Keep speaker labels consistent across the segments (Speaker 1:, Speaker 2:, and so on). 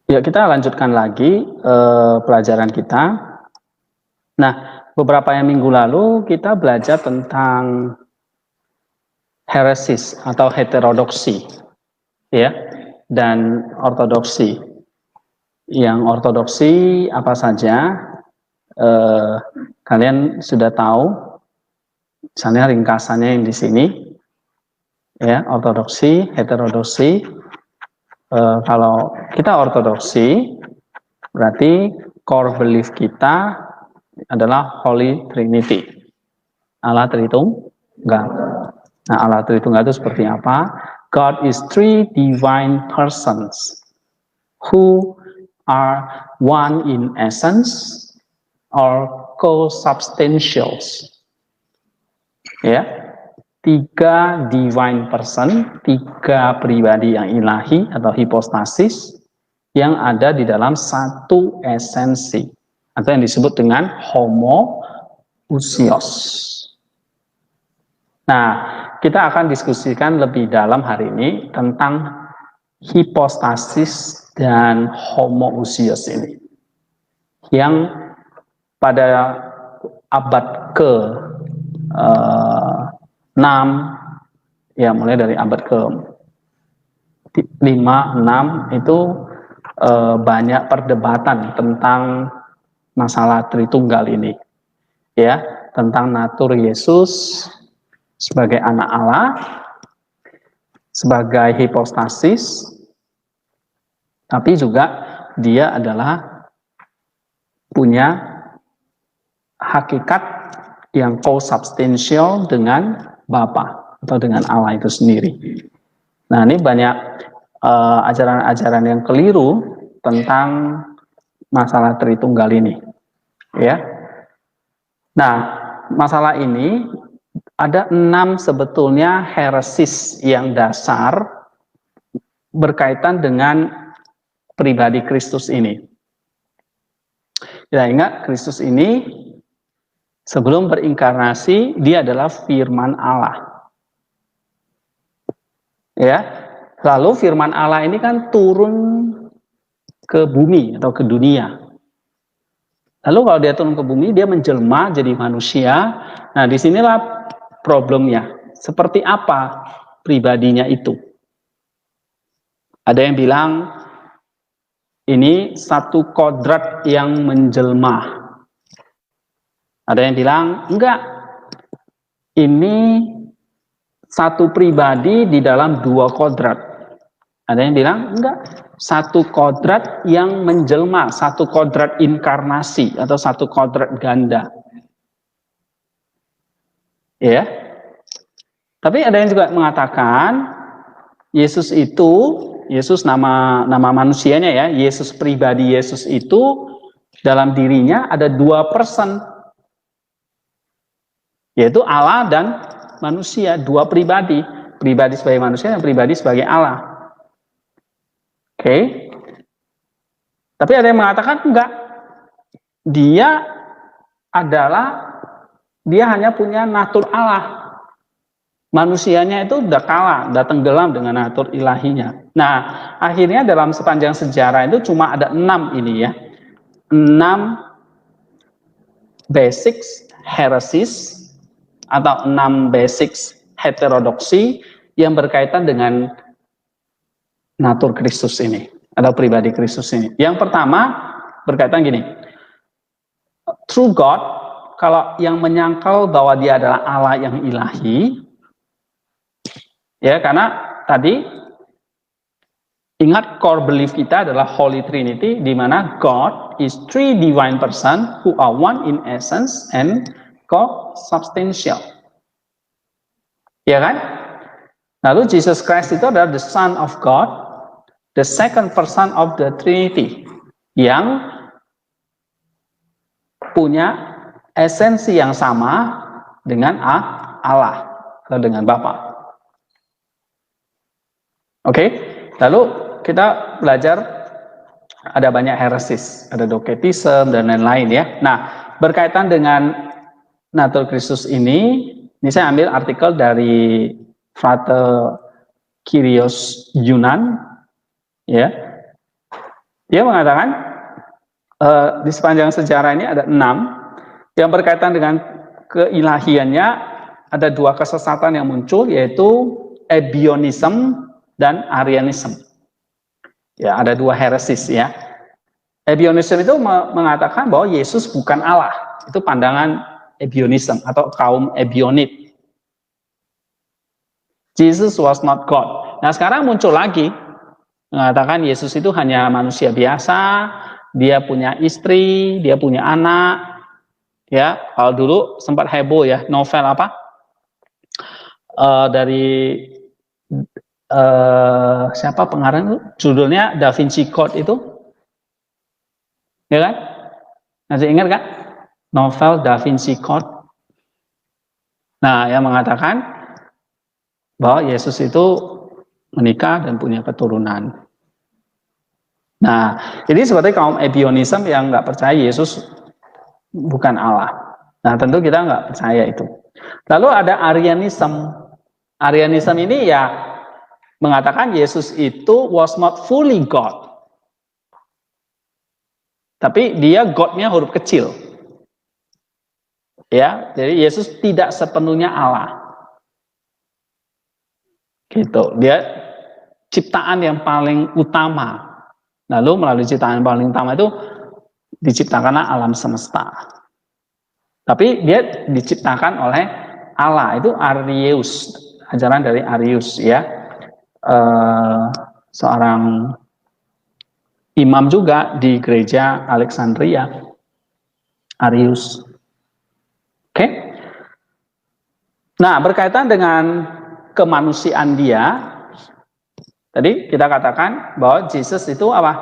Speaker 1: Ya, kita lanjutkan lagi pelajaran kita. Nah, beberapa minggu lalu kita belajar tentang heresis atau heterodoksi, ya, dan ortodoksi. Yang ortodoksi apa saja? Kalian sudah tahu, misalnya ringkasannya yang di sini, ya, ortodoksi, heterodoksi. Kalau kita ortodoksi, berarti core belief kita adalah Holy Trinity, Allah Tritunggal. Nah, Allah Tritunggal itu seperti apa? God is three divine persons who are one in essence or co-substantials. Ya, tiga divine person, tiga pribadi yang ilahi atau hipostasis yang ada di dalam satu esensi atau yang disebut dengan homoousios. Nah, kita akan diskusikan lebih dalam hari ini tentang hipostasis dan homoousios ini, yang pada abad ke 6, ya mulai dari abad ke 5-6 itu banyak perdebatan tentang masalah Tritunggal ini, ya, tentang natur Yesus sebagai anak Allah, sebagai hipostasis, tapi juga dia adalah punya hakikat yang co-substantial dengan Bapa atau dengan Allah itu sendiri. Nah, ini banyak ajaran-ajaran yang keliru tentang masalah Tritunggal ini, ya. Nah, masalah ini ada 6 sebetulnya heresis yang dasar berkaitan dengan pribadi Kristus ini. Ya, ingat Kristus ini sebelum berinkarnasi dia adalah firman Allah. Ya. Lalu firman Allah ini kan turun ke bumi atau ke dunia. Lalu kalau dia turun ke bumi, dia menjelma jadi manusia. Nah, disinilah problemnya. Seperti apa pribadinya itu? Ada yang bilang ini satu kodrat yang menjelma. Ada yang bilang enggak. Ini satu pribadi di dalam 2 kodrat. Ada yang bilang enggak. Satu kodrat yang menjelma, satu kodrat inkarnasi atau satu kodrat ganda. Ya. Tapi ada yang juga mengatakan Yesus itu, Yesus nama manusianya ya, Yesus pribadi Yesus itu dalam dirinya ada 2 person, yaitu Allah dan manusia, 2 pribadi, pribadi sebagai manusia dan pribadi sebagai Allah. Oke. Tapi ada yang mengatakan enggak. Dia hanya punya natur Allah. Manusianya itu udah kalah, udah tenggelam dengan natur ilahinya. Nah, akhirnya dalam sepanjang sejarah itu cuma ada 6 ini ya. 6 basic heresies atau 6 basic heterodoksi yang berkaitan dengan natur Kristus ini atau pribadi Kristus ini. Yang pertama berkaitan gini, true God, kalau yang menyangkal bahwa dia adalah Allah yang ilahi, ya, karena tadi ingat core belief kita adalah Holy Trinity, di mana God is three divine person who are one in essence and co-substantial, ya kan? Lalu Jesus Christ itu adalah the Son of God, the second person of the Trinity, yang punya esensi yang sama dengan Allah atau dengan Bapa. Oke, lalu kita belajar ada banyak heresis, ada doketisme dan lain-lain ya. Nah, berkaitan dengan natur Kristus ini saya ambil artikel dari Frater Kyrios Yunan, ya. Dia mengatakan di sepanjang sejarah ini ada 6 yang berkaitan dengan keilahiannya. Ada 2 kesesatan yang muncul, yaitu Ebionism dan Arianism. Ya, ada 2 heresis ya. Ebionism itu mengatakan bahwa Yesus bukan Allah. Itu pandangan Ebionism atau kaum Ebionit. Jesus was not God. Nah, sekarang muncul lagi mengatakan Yesus itu hanya manusia biasa, dia punya istri, dia punya anak. Ya, kalau dulu sempat heboh ya, novel apa? Dari siapa pengarang itu? Judulnya Da Vinci Code itu. Ya kan? Masih ingat kan? Novel Da Vinci Code. Nah, yang mengatakan bahwa Yesus itu menikah dan punya keturunan. Nah, ini seperti kaum Ebionism yang nggak percaya Yesus bukan Allah. Nah, tentu kita nggak percaya itu. Lalu ada Arianism. Arianism ini ya mengatakan Yesus itu was not fully God. Tapi dia God-nya huruf kecil. Ya, jadi Yesus tidak sepenuhnya Allah. Gitu. Dia ciptaan yang paling utama. Lalu melalui ciptaan yang paling utama itu diciptakanlah alam semesta. Tapi dia diciptakan oleh Allah. Itu Arius, ajaran dari Arius ya. Seorang imam juga di gereja Alexandria, Arius. Oke. Nah, berkaitan dengan kemanusiaan dia, tadi kita katakan bahwa Jesus itu apa?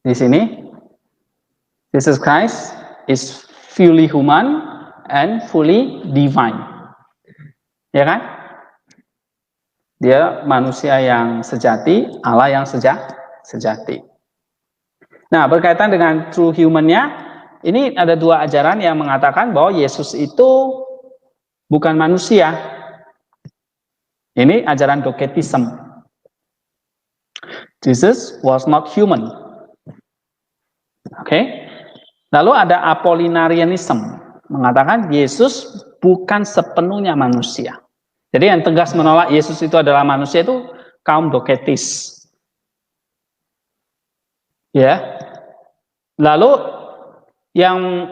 Speaker 1: Di sini, Jesus Christ is fully human and fully divine. Ya kan? Dia manusia yang sejati, Allah yang sejati. Nah, berkaitan dengan true human-nya, ini ada 2 ajaran yang mengatakan bahwa Yesus itu bukan manusia. Ini ajaran Docetism. Jesus was not human. Oke. Lalu ada Apollinarianism, mengatakan Yesus bukan sepenuhnya manusia. Jadi yang tegas menolak Yesus itu adalah manusia itu kaum Docetis. Ya. Lalu yang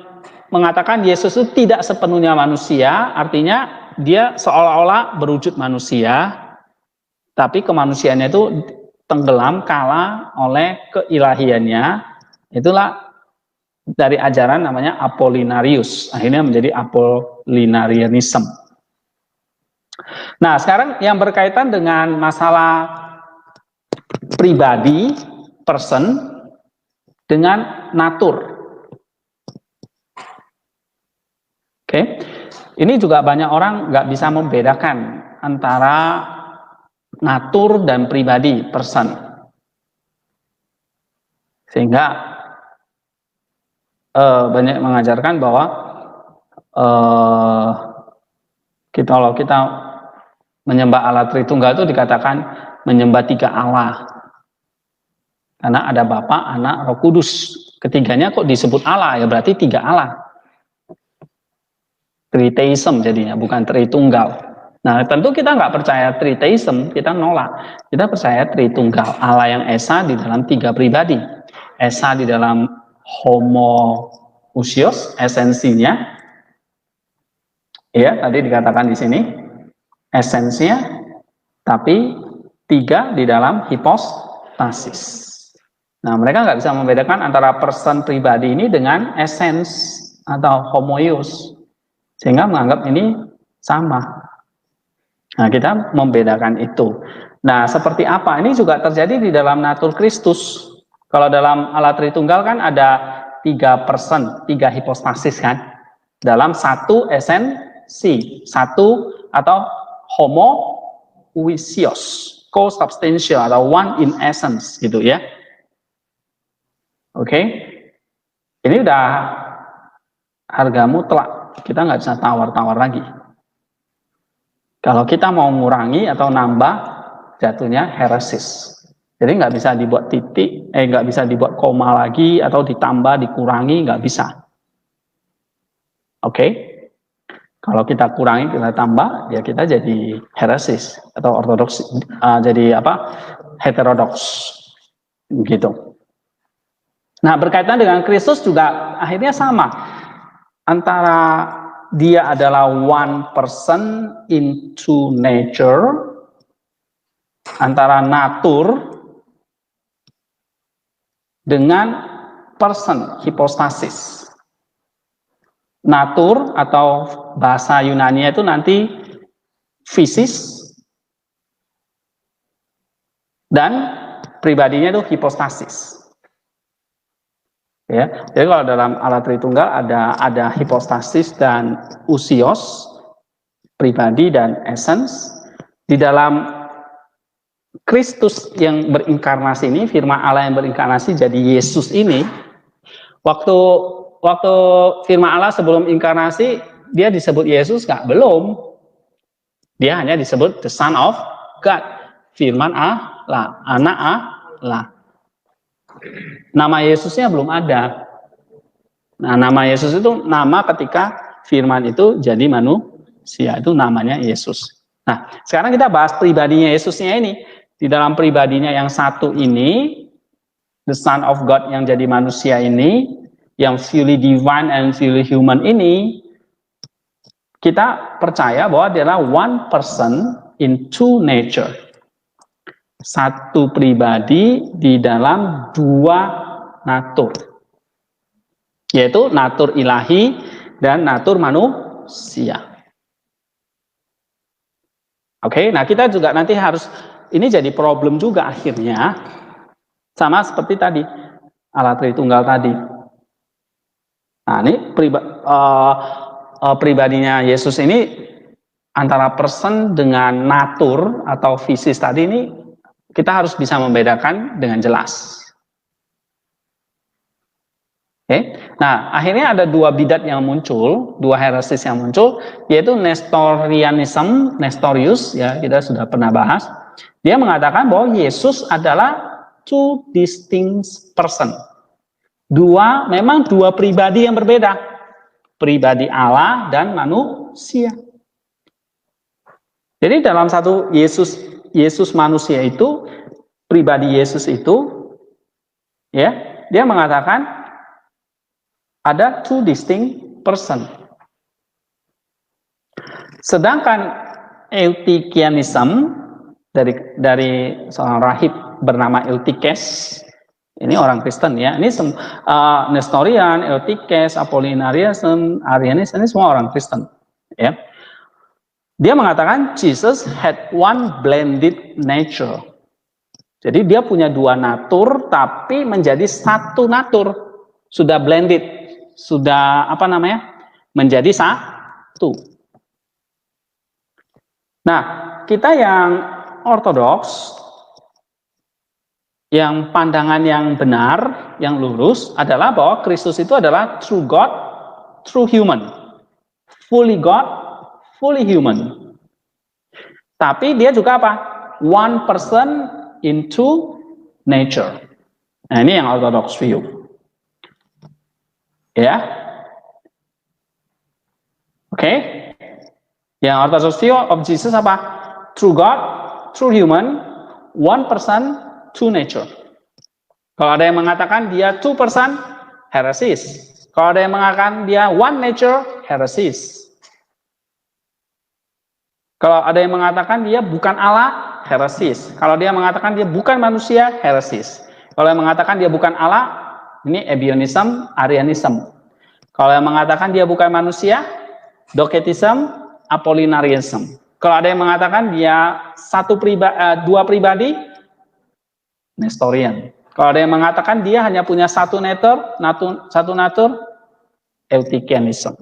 Speaker 1: mengatakan Yesus itu tidak sepenuhnya manusia, artinya dia seolah-olah berwujud manusia, tapi kemanusiaannya itu tenggelam kalah oleh keilahiannya. Itulah dari ajaran namanya Apollinarius, akhirnya menjadi Apollinarianism. Nah, sekarang yang berkaitan dengan masalah pribadi, person, dengan natur. Oke, ini juga banyak orang nggak bisa membedakan antara natur dan pribadi, person. Sehingga banyak mengajarkan bahwa kalau kita menyembah Allah Tritunggal itu dikatakan menyembah 3 Allah. Karena ada Bapa, Anak, Roh Kudus. Ketiganya kok disebut Allah, ya berarti 3 Allah. Tritheism jadinya, bukan Tritunggal. Nah, tentu kita nggak percaya Tritheism, kita nolak. Kita percaya Tritunggal, Allah yang Esa di dalam 3 pribadi. Esa di dalam homoousios, esensinya. Ya, tadi dikatakan di sini esensinya, tapi 3 di dalam hipostasis. Nah, mereka nggak bisa membedakan antara person pribadi ini dengan essence atau homoios, sehingga menganggap ini sama. Nah, kita membedakan itu. Nah, seperti apa? Ini juga terjadi di dalam natur Kristus. Kalau dalam Allah Tritunggal kan ada 3 person, 3 hipostasis kan, dalam 1 esensi, 1 atau homoousios, co-substantial atau one in essence gitu ya. Oke, ini udah harga mutlak, kita nggak bisa tawar-tawar lagi. Kalau kita mau mengurangi atau nambah, jatuhnya heresis. Jadi nggak bisa dibuat titik, nggak bisa dibuat koma lagi atau ditambah, dikurangi, nggak bisa. Oke? Kalau kita kurangi, kita tambah, ya kita jadi heresis atau ortodoks, jadi apa? Heterodoks, gitu. Nah, berkaitan dengan Kristus juga akhirnya sama. Antara dia adalah one person in two nature, antara natur dengan person, hipostasis. Natur atau bahasa Yunani itu nanti fisis dan pribadinya itu hipostasis. Ya, jadi kalau dalam Allah Tritunggal ada hipostasis dan usios, pribadi dan essence. Di dalam Kristus yang berinkarnasi ini, firman Allah yang berinkarnasi jadi Yesus ini, waktu firman Allah sebelum inkarnasi dia disebut Yesus nggak? Belum. Dia hanya disebut the Son of God, firman Allah, anak Allah. Nama Yesusnya belum ada. Nah, nama Yesus itu nama ketika firman itu jadi manusia, itu namanya Yesus. Nah, sekarang kita bahas pribadinya Yesusnya ini. Di dalam pribadinya yang satu ini, the Son of God yang jadi manusia ini, yang fully divine and fully human ini, kita percaya bahwa dia adalah one person in two nature. Satu pribadi di dalam dua natur. Yaitu natur ilahi dan natur manusia. Oke, nah kita juga nanti harus, ini jadi problem juga akhirnya, sama seperti tadi, Allah Tritunggal tadi. Nah ini pribadinya Yesus ini antara person dengan natur atau fisis tadi ini kita harus bisa membedakan dengan jelas. Oke, nah akhirnya ada dua bidat yang muncul, dua heresis yang muncul, yaitu Nestorianism, Nestorius, ya kita sudah pernah bahas. Dia mengatakan bahwa Yesus adalah two distinct person. Memang dua pribadi yang berbeda, pribadi Allah dan manusia. Jadi dalam satu Yesus manusia itu, pribadi Yesus itu, ya dia mengatakan ada two distinct person. Sedangkan Eutychianism dari seorang rahib bernama Eutyches, ini orang Kristen ya, ini Nestorian, Eutyches, Apollinarianism, Arianism, ini semua orang Kristen ya. Dia mengatakan Jesus had one blended nature. Jadi dia punya dua natur tapi menjadi satu natur, sudah blended, sudah menjadi satu. Nah, kita yang ortodoks, yang pandangan yang benar, yang lurus adalah bahwa Kristus itu adalah true God, true human. Fully God, fully human. Tapi dia juga apa? One person in two nature. Nah, ini yang orthodox view. Ya. Oke. Yang orthodox view of Jesus apa? True God, true human, one person, two nature. Kalau ada yang mengatakan dia two person, heresis. Kalau ada yang mengatakan dia one nature, heresis. Kalau ada yang mengatakan dia bukan Allah, heresis. Kalau dia mengatakan dia bukan manusia, heresis. Kalau yang mengatakan dia bukan Allah, ini Ebionism, Arianism. Kalau yang mengatakan dia bukan manusia, Docetism, Apollinarianism. Kalau ada yang mengatakan dia dua pribadi, Nestorian. Kalau ada yang mengatakan dia hanya punya satu natur, Eutychianism.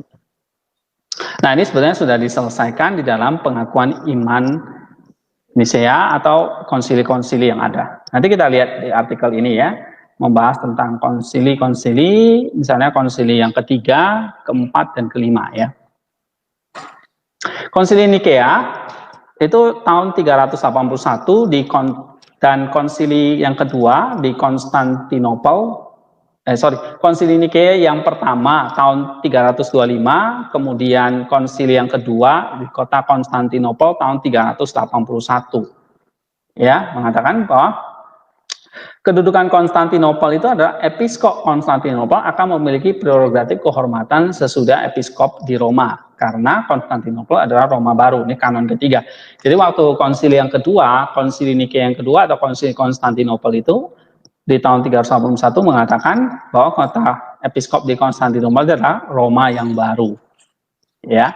Speaker 1: Nah, ini sebenarnya sudah diselesaikan di dalam pengakuan iman Nisea atau konsili-konsili yang ada. Nanti kita lihat di artikel ini ya, membahas tentang konsili-konsili, misalnya konsili yang ketiga, keempat, dan kelima ya. Konsili Nikea itu tahun 381 Dan konsili yang kedua di Konstantinopel, konsili Nikea yang pertama tahun 325, kemudian konsili yang kedua di kota Konstantinopel tahun 381. Ya, mengatakan bahwa kedudukan Konstantinopel itu adalah episkop Konstantinopel akan memiliki prerogatif kehormatan sesudah episkop di Roma, karena Konstantinopel adalah Roma baru. Ini kanon ketiga. Jadi waktu konsili yang kedua, konsili Nikea yang kedua atau konsili Konstantinopel itu di tahun 381 mengatakan bahwa kota episkop di Konstantinopel adalah Roma yang baru. Ya.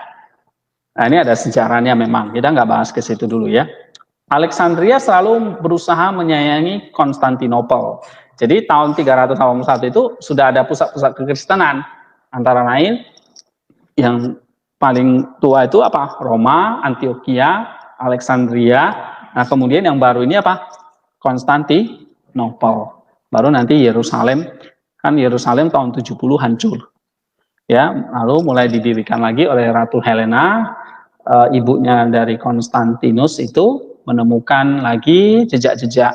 Speaker 1: Nah, ini ada sejarahnya memang. Kita nggak bahas ke situ dulu ya. Alexandria selalu berusaha menyayangi Konstantinopel. Jadi tahun 381 itu sudah ada pusat-pusat kekristenan, antara lain yang paling tua itu apa? Roma, Antioquia, Alexandria. Nah, kemudian yang baru ini apa? Konstantinopel. Baru nanti Yerusalem. Kan Yerusalem tahun 70 hancur. Ya, lalu mulai didirikan lagi oleh Ratu Helena, ibunya dari Konstantinus itu menemukan lagi jejak-jejak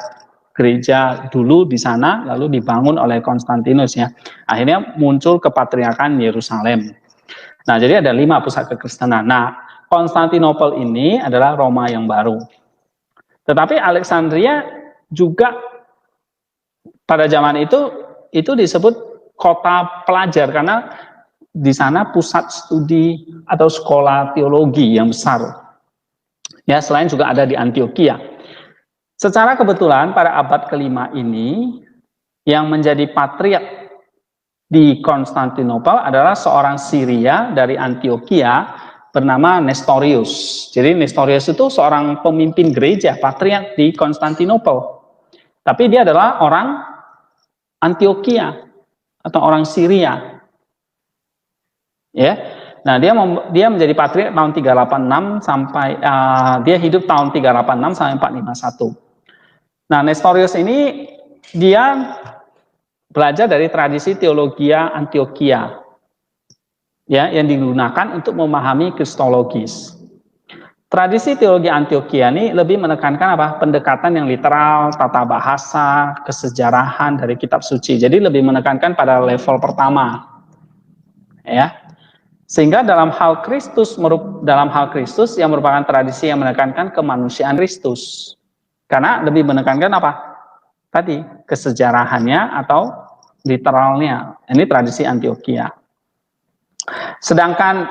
Speaker 1: gereja dulu di sana, lalu dibangun oleh Konstantinus ya. Akhirnya muncul kepatriarkan Yerusalem. Nah, jadi ada 5 pusat kekristenan. Nah, Konstantinopel ini adalah Roma yang baru. Tetapi Alexandria juga pada zaman itu disebut kota pelajar karena di sana pusat studi atau sekolah teologi yang besar. Ya, selain juga ada di Antioquia. Secara kebetulan pada abad ke-5 ini yang menjadi patriark di Konstantinopel adalah seorang Syria dari Antioquia bernama Nestorius. Jadi Nestorius itu seorang pemimpin gereja patriark di Konstantinopel. Tapi dia adalah orang Antioquia atau orang Syria. Ya. Nah, dia menjadi patriark tahun 386 sampai dia hidup tahun 386 sampai 451. Nah, Nestorius ini dia belajar dari tradisi teologia Antioquia, ya, yang digunakan untuk memahami kristologis. Tradisi teologi Antioquia ini lebih menekankan apa? Pendekatan yang literal, tata bahasa, kesejarahan dari kitab suci. Jadi lebih menekankan pada level pertama, ya. Sehingga dalam hal Kristus yang merupakan tradisi yang menekankan kemanusiaan Kristus. Karena lebih menekankan apa? Tadi kesejarahannya atau literalnya. Ini tradisi Antioquia. Sedangkan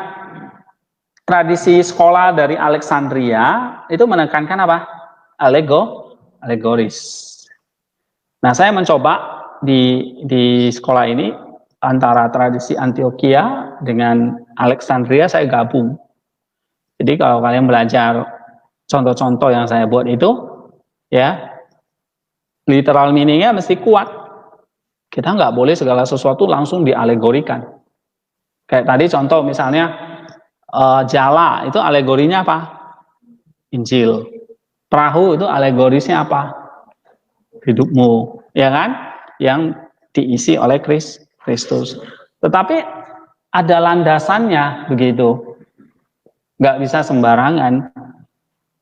Speaker 1: tradisi sekolah dari Alexandria itu menekankan apa? Alegoris. Nah, saya mencoba di sekolah ini antara tradisi Antioquia dengan Alexandria saya gabung. Jadi kalau kalian belajar contoh-contoh yang saya buat itu, ya, literal meaning-nya mesti kuat. Kita nggak boleh segala sesuatu langsung dialegorikan. Kayak tadi contoh misalnya jala itu alegorinya apa? Injil. Perahu itu alegorisnya apa? Hidupmu, ya kan? Yang diisi oleh Kristus. Tetapi ada landasannya begitu. Nggak bisa sembarangan.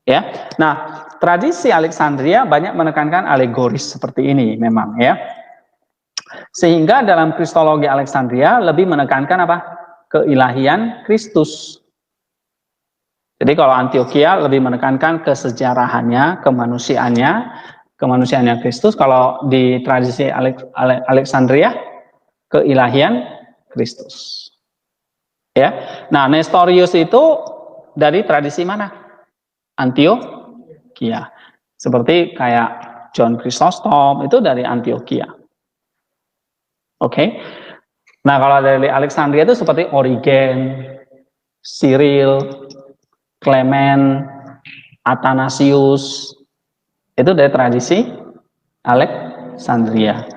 Speaker 1: Ya. Nah, tradisi Alexandria banyak menekankan alegoris seperti ini memang ya. Sehingga dalam kristologi Alexandria lebih menekankan apa? Keilahian Kristus. Jadi kalau Antioquia lebih menekankan kesejarahannya, kemanusiaannya Kristus. Kalau di tradisi Alexandria, keilahian Kristus. Ya. Nah, Nestorius itu dari tradisi mana? Antioquia. Seperti kayak John Chrysostom itu dari Antioquia. Oke. Nah, kalau dari Alexandria itu seperti Origen, Cyril, Clement, Athanasius. Itu dari tradisi Alexandria.